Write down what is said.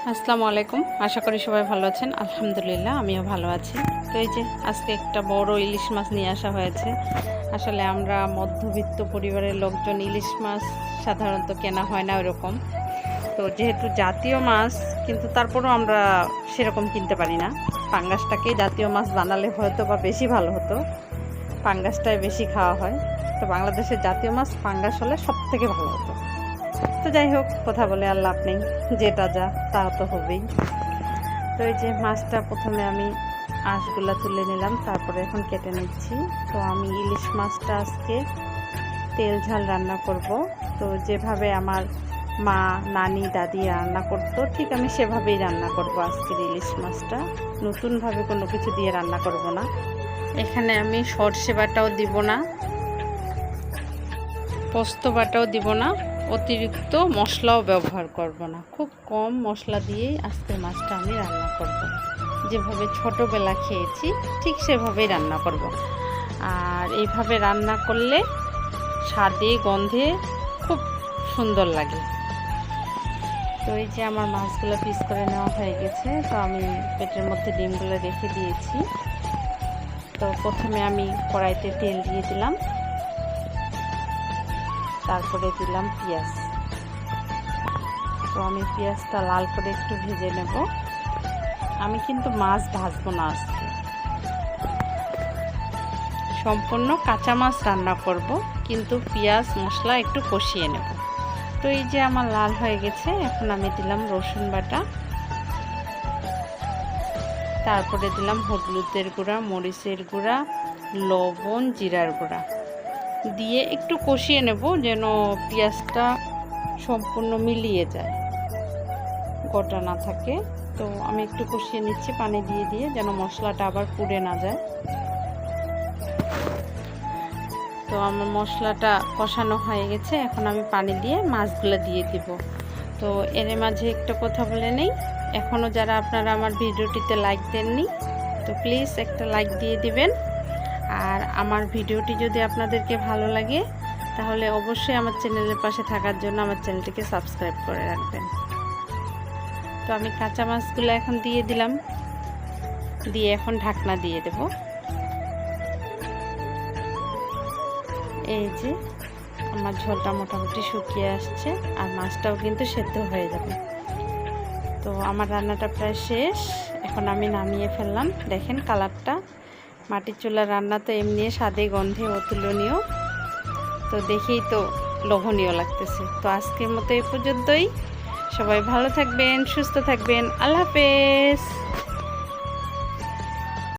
আসসালামু আলাইকুম। আশা করি সবাই ভালো আছেন। আলহামদুলিল্লাহ আমিও ভালো আছি। তো এই যে আজকে একটা বড় ইলিশ মাছ নিয়ে আসা হয়েছে। আসলে আমরা মধ্যবিত্ত পরিবারের লোকজন ইলিশ মাছ সাধারণত কেনা হয় না ওরকম। তো যেহেতু জাতীয় মাছ, কিন্তু তারপরেও আমরা সেরকম কিনতে পারি না। পাঙ্গাসটাকেই জাতীয় মাছ বানালে হয়তো বা বেশি ভালো হতো। পাঙ্গাসটাই বেশি খাওয়া হয়। তো বাংলাদেশের জাতীয় মাছ পাঙ্গাস হলে সব থেকে ভালো হতো। তো যাই হোক, কথা বলে আর লাভ নেই, যেটা যা তা তো হবেই। তো এই যে মাছটা প্রথমে আমি আঁশগুলা তুলে নিলাম, তারপরে এখন কেটে নিচ্ছি। তো আমি ইলিশ মাছটা আজকে তেল ঝাল রান্না করব। তো যেভাবে আমার মা, নানি, দাদি রান্না করতো ঠিক আমি সেভাবেই রান্না করব আজকের ইলিশ মাছটা। নতুনভাবে কোনো কিছু দিয়ে রান্না করব না। এখানে আমি সরষে বাটাও দিব না, পোস্ত বাটাও দিব না, অতিরিক্ত মশলাও ব্যবহার করব না। খুব কম মশলা দিয়েই আজকের মাছটা আমি রান্না করব। যেভাবে ছোটোবেলা খেয়েছি ঠিক সেভাবেই রান্না করব। আর এইভাবে রান্না করলে স্বাদে গন্ধে খুব সুন্দর লাগে। তো এই যে আমার মাছগুলো পিস করে নেওয়া হয়ে গেছে। তো আমি পেটের মধ্যে ডিমগুলো রেখে দিয়েছি। তো প্রথমে আমি কড়াইতে তেল দিয়ে দিলাম, তারপরে দিলাম পেঁয়াজ। তো আমি পেঁয়াজটা লাল করে একটু ভেজে নেব। আমি কিন্তু মাছ ভাজবো না, আজকে সম্পূর্ণ কাঁচা মাছ রান্না করব, কিন্তু পেঁয়াজ মশলা একটু কষিয়ে নেব। তো এই যে আমার লাল হয়ে গেছে, এখন আমি দিলাম রসুন বাটা, তারপরে দিলাম হলুদের গুঁড়া, মরিচের গুঁড়া, লবণ, জিরার গুঁড়া দিয়ে একটু কষিয়ে নেব, যেন পেঁয়াজটা সম্পূর্ণ মিলিয়ে যায়, গোটা না থাকে। তো আমি একটু কষিয়ে নিচ্ছি পানি দিয়ে দিয়ে, যেন মশলাটা আবার পুড়ে না যায়। তো আমার মশলাটা কষানো হয়ে গেছে, এখন আমি পানি দিয়ে মাছগুলো দিয়ে দিব। তো এর মাঝে একটা কথা বলে নেই, এখনও যারা আপনারা আমার ভিডিওটিতে লাইক দেননি, তো প্লিজ একটা লাইক দিয়ে দিবেন। আর আমার ভিডিওটি যদি আপনাদেরকে ভালো লাগে, তাহলে অবশ্যই আমার চ্যানেলের পাশে থাকার জন্য আমার চ্যানেলটিকে সাবস্ক্রাইব করে রাখবেন। তো আমি কাঁচা মাছগুলো এখন দিয়ে দিলাম, দিয়ে এখন ঢাকনা দিয়ে দেব। এই যে আমার ঝোলটা মোটামুটি শুকিয়ে আসছে, আর মাছটাও কিন্তু সেদ্ধ হয়ে যাবে। তো আমার রান্নাটা প্রায় শেষ, এখন আমি নামিয়ে ফেললাম। দেখেন কালারটা, মাটির চুলার রান্না তো এমনি স্বাদে গন্ধে অতুলনীয়। তো দেখেই তো লোভনীয় লাগতেছে। তো আজকের মতো এই পর্যন্তই। সবাই ভালো থাকবেন, সুস্থ থাকবেন। আল্লাহ হাফেজ।